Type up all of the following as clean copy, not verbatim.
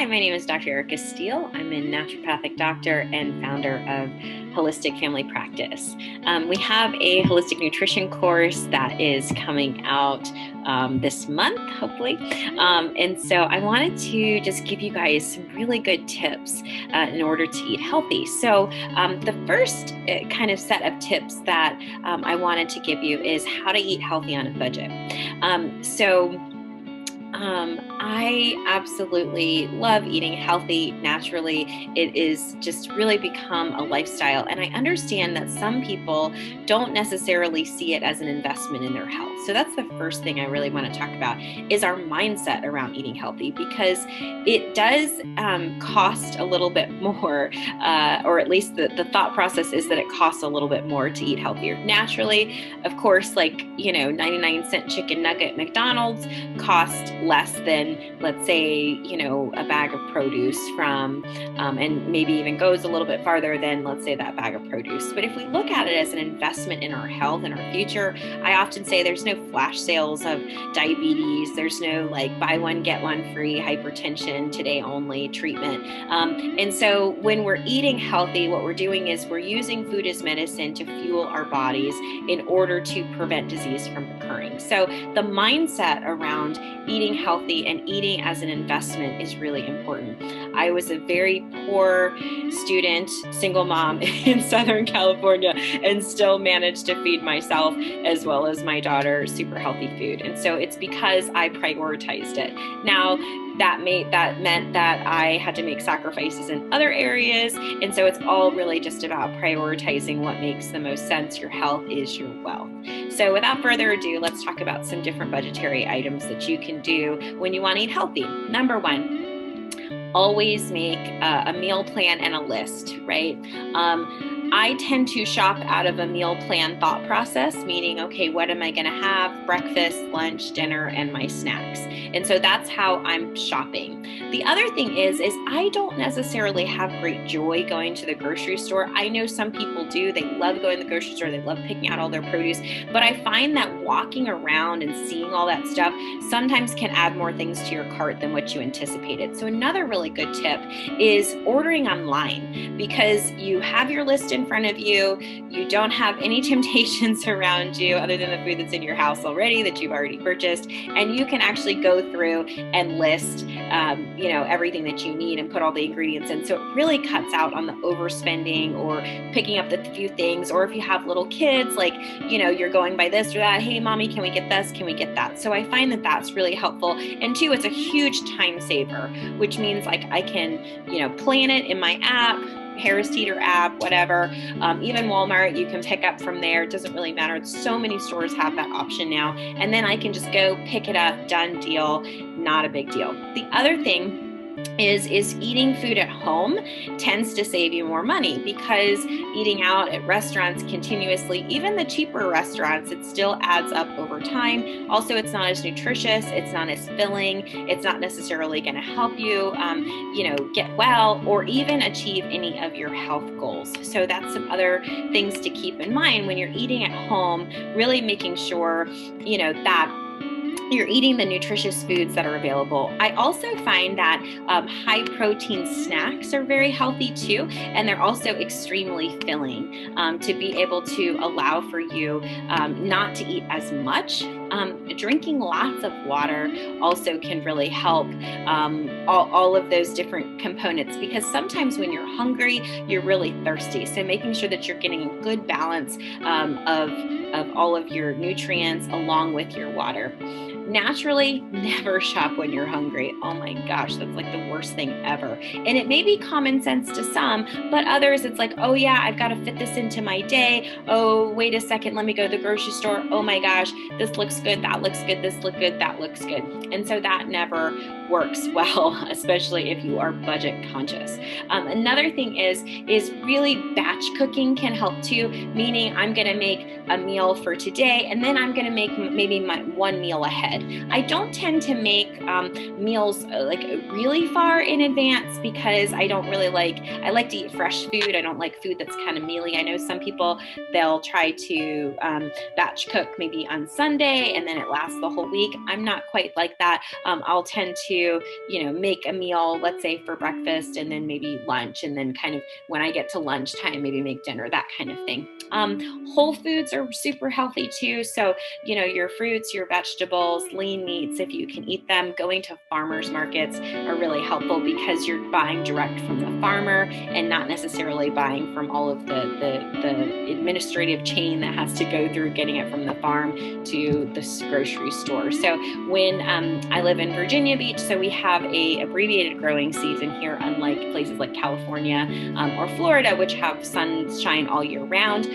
Hi, my name is Dr. Erica Steele. I'm a naturopathic doctor and founder of Holistic Family Practice. We have a holistic nutrition course that is coming out this month, hopefully. And so I wanted to just give you guys some really good tips in order to eat healthy. So the first kind of set of tips that I wanted to give you is how to eat healthy on a budget. I absolutely love eating healthy naturally. It is just really become a lifestyle. And I understand that some people don't necessarily see it as an investment in their health. So that's the first thing I really want to talk about is our mindset around eating healthy, because it does cost a little bit more, or at least the thought process is that it costs a little bit more to eat healthier naturally. Of course, 99-cent chicken nugget at McDonald's cost less than, let's say, a bag of produce from, and maybe even goes a little bit farther than, let's say, that bag of produce. But if we look at it as an investment in our health and our future, I often say there's no flash sales of diabetes. There's no buy one, get one free hypertension today only treatment. And so when we're eating healthy, what we're doing is we're using food as medicine to fuel our bodies in order to prevent disease from occurring. So the mindset around eating healthy and eating as an investment is really important. I was a very poor student, single mom in Southern California, and still managed to feed myself as well as my daughter super healthy food. And so it's because I prioritized it. Now, that meant that I had to make sacrifices in other areas. And so it's all really just about prioritizing what makes the most sense. Your health is your wealth. So without further ado, let's talk about some different budgetary items that you can do when you want to eat healthy. Number one, always make a meal plan and a list, right? I tend to shop out of a meal plan thought process, meaning, okay, what am I going to have? Breakfast, lunch, dinner, and my snacks. And so that's how I'm shopping. The other thing is I don't necessarily have great joy going to the grocery store. I know some people do. They love going to the grocery store. They love picking out all their produce. But I find that walking around and seeing all that stuff sometimes can add more things to your cart than what you anticipated. So another really good tip is ordering online, because you have your list in front of you. You don't have any temptations around you other than the food that's in your house already that you've already purchased. And you can actually go through and list, everything that you need and put all the ingredients in. So it really cuts out on the overspending or picking up the few things. Or if you have little kids, you're going by this or that. Hey, mommy, can we get this? Can we get that? So I find that that's really helpful. And two, it's a huge time saver, which means I can, plan it in my app, Harris Teeter app, whatever. Even Walmart, you can pick up from there. It doesn't really matter. So many stores have that option now. And then I can just go pick it up, done deal, not a big deal. The other thing is eating food at home tends to save you more money, because eating out at restaurants continuously, even the cheaper restaurants, it still adds up over time. Also, it's not as nutritious. It's not as filling. It's not necessarily going to help you, get well or even achieve any of your health goals. So that's some other things to keep in mind when you're eating at home, really making sure, that you're eating the nutritious foods that are available. I also find that high protein snacks are very healthy too, and they're also extremely filling, to be able to allow for you not to eat as much. Drinking lots of water also can really help all of those different components, because sometimes when you're hungry, you're really thirsty. So making sure that you're getting a good balance of all of your nutrients along with your water. Naturally, never shop when you're hungry. Oh my gosh, that's the worst thing ever. And it may be common sense to some, but others, it's oh yeah, I've got to fit this into my day. Oh, wait a second, let me go to the grocery store. Oh my gosh, this looks good, that looks good, this looks good, that looks good. And so that never works well, especially if you are budget conscious. Another thing is really batch cooking can help too, meaning I'm going to make a meal for today, and then I'm going to make maybe my one meal ahead. good. I don't tend to make meals like really far in advance because I don't really I like to eat fresh food. I don't like food that's kind of mealy. I know some people, they'll try to batch cook maybe on Sunday and then it lasts the whole week. I'm not quite like that. I'll tend to, make a meal, let's say for breakfast and then maybe lunch. And then kind of when I get to lunchtime, maybe make dinner, that kind of thing. Whole foods are super healthy too. So, your fruits, your vegetables, lean meats, if you can eat them, going to farmers markets are really helpful because you're buying direct from the farmer and not necessarily buying from all of the administrative chain that has to go through getting it from the farm to the grocery store. So when I live in Virginia Beach, so we have a abbreviated growing season here, unlike places like California or Florida, which have sunshine all year round.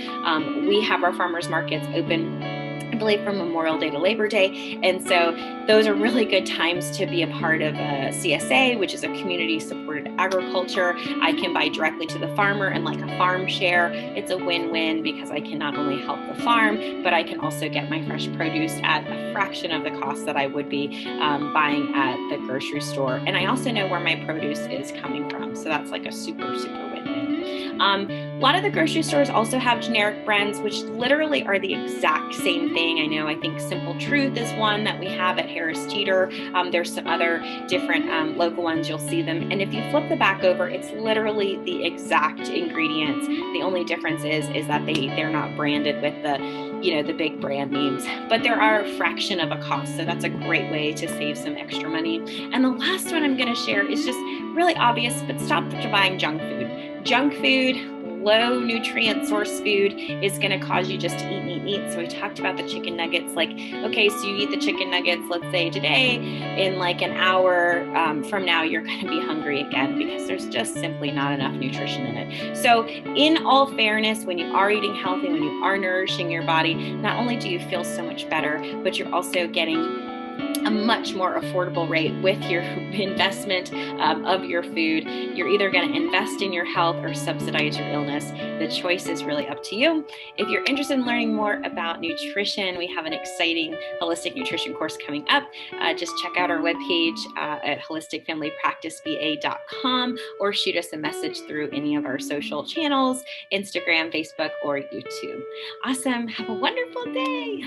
We have our farmers markets open, I believe, from Memorial Day to Labor Day. And so those are really good times to be a part of a CSA, which is a community supported agriculture. I can buy directly to the farmer and like a farm share. It's a win-win because I can not only help the farm, but I can also get my fresh produce at a fraction of the cost that I would be buying at the grocery store. And I also know where my produce is coming from. So that's like a super, super win-win. A lot of the grocery stores also have generic brands, which literally are the exact same thing. I think Simple Truth is one that we have at Harris Teeter. There's some other different local ones. You'll see them. And if you flip the back over, it's literally the exact ingredients. The only difference is that they're not branded with the big brand names, but there are a fraction of a cost. So that's a great way to save some extra money. And the last one I'm going to share is just really obvious, but stop buying junk food. Junk food, low nutrient source food is going to cause you just to eat. So we talked about the chicken nuggets. Okay, so you eat the chicken nuggets, let's say today, in like an hour from now, you're going to be hungry again because there's just simply not enough nutrition in it. So in all fairness, when you are eating healthy, when you are nourishing your body, not only do you feel so much better, but you're also getting a much more affordable rate with your investment of your food. You're either going to invest in your health or subsidize your illness. The choice is really up to you. If you're interested in learning more about nutrition, we have an exciting holistic nutrition course coming up. Just check out our webpage at holisticfamilypracticeba.com or shoot us a message through any of our social channels, Instagram, Facebook, or YouTube. Awesome. Have a wonderful day.